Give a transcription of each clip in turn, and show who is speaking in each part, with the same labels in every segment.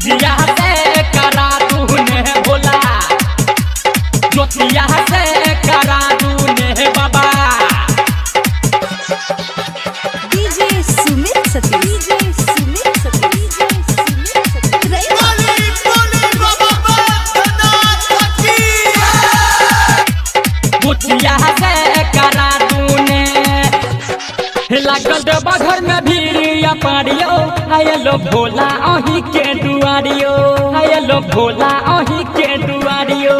Speaker 1: पूजिया से करा तूने भोला, ज्योतिया से करा तूने बाबा।
Speaker 2: डीजे सुमित सती, डीजे सुमित सती, डीजे सुमित सती।
Speaker 1: पूजिया से करा तूने लागल बघर में भीड़िया पारियो, आयलो भोला अही के दुआरियो, आयलो भोला अही के दुआरियो।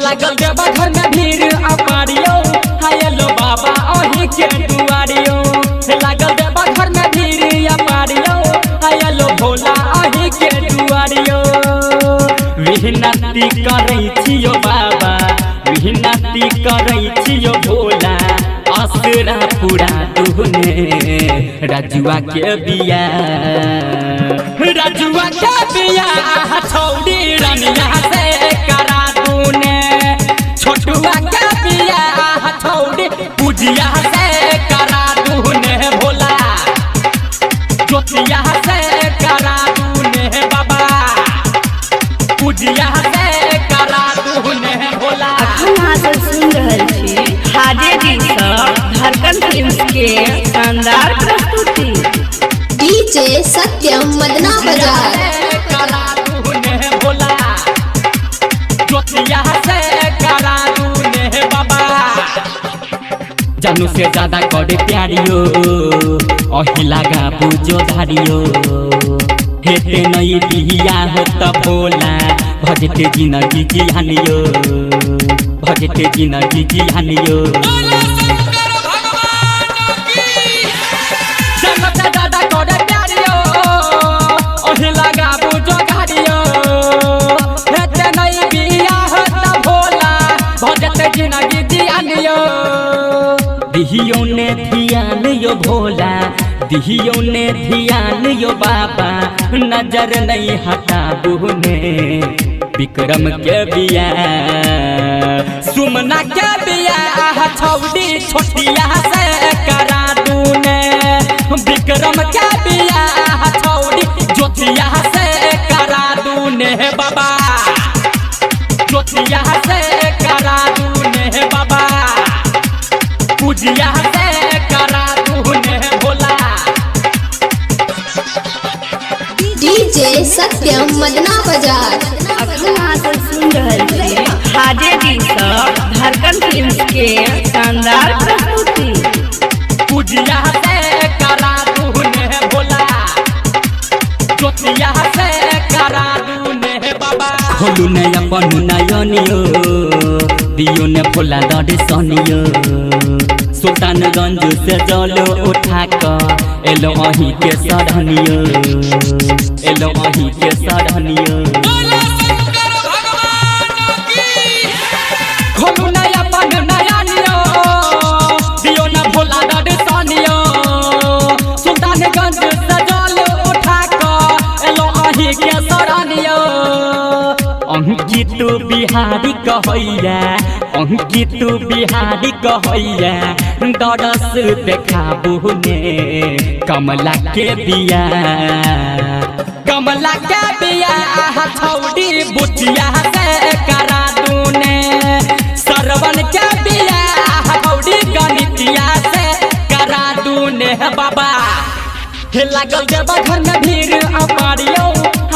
Speaker 1: लागल बघर में भीड़ पारियो, आयलो बाबा अही के दुआरियो। लागल बघर में भीड़ पारियो, आयलो भोला अही के दुआरियो। विनती करै छियो बाबा, विनती करै छियो भोला, असरा पूरा तूने राजुआ के बिया, राजुआ के बिया छौड़ी रनिया से करा तूने। छोटुआ के बिया छौड़ी पूजिया से करा तूने भोला, ज्योतिया से करा तूने बाबा, पूजिया से करा तूने भोला।
Speaker 2: सुन रहल छी हाजे जी धड़कन फिल्म्स के शानदार प्रस्तुति।
Speaker 3: डीजे सत्यम मदना बाजार।
Speaker 1: करा तूने भोला, ज्योतिया से करा तूने बाबा। जानू से ज्यादा करे प्यारियो, अही लगा पूजो धारियो। हेते नहीं बिया हो त भोला, भजते जिंदगी जिहानियो, भजते जिंदगी जिहानियो। दादा करे प्यारियो, अही लगा पूजो धारियो। हेते नहीं बिया हो त भोला, भजते जिंदगी जिहानियो। दिहियो ने ध्यान यो भोला, दिहियो ने ध्यान यो बाबा, नजर नहीं हटा बुने विक्रम के बिया, सुमना के बिया छौड़ी छोटिया से करा तूने। विक्रम के बिया छौड़ी ज्योतिया से करा तूने बाबा, ज्योतिया से करा तूने बाबा, पूजिया से करा तूने भोला।
Speaker 3: डीजे सत्यम मदना बाजार।
Speaker 2: सुन रहल छी हाजे जी धड़कन फिल्म्स के शानदार प्रस्तुति।
Speaker 1: पूजिया से करा तूने भोला, ज्योतिया से करा तूने बाबा। खोलू ने अपन नयनियो, दियो ने भोला दर्शनियो। सुल्तानगंज से जलो उठा कर एलो अही के सरहनियो, एलो अही के सरहनियो। खोलू ने अपन नयनियो, दियो ने भोला दर्शनियो। सुल्तानगंज से जलो उठा कर एलो अही के सरहनियो। अंकित बिहारी कहैया, अंकित बिहारी कहैया, दरस देखाबू ने कमला के बिया, कमला के बिया छौड़ी बुचिया से करा तूने। सरवन के बिया छौड़ी गणितिया से करा तूने बाबा। लागल जब घर में भीड़ पारियो,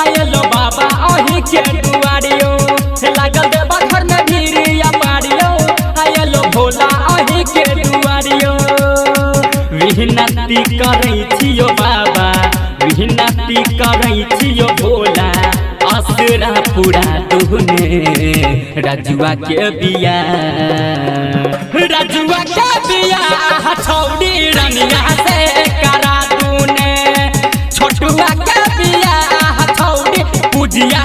Speaker 1: आयलो बाबा अही के दुआरियो। लागल जब घर में भीड़ पारियो, आयलो भोला अही के दुआरियो। विनती करै छियो बाबा, विनती करै छियो भोला, असरा पूरा तूने राजुआ के बिया, राजुआ के बिया छौड़ी रनिया से करा तूने। छोटुआ के बिया छौड़ी पूजिया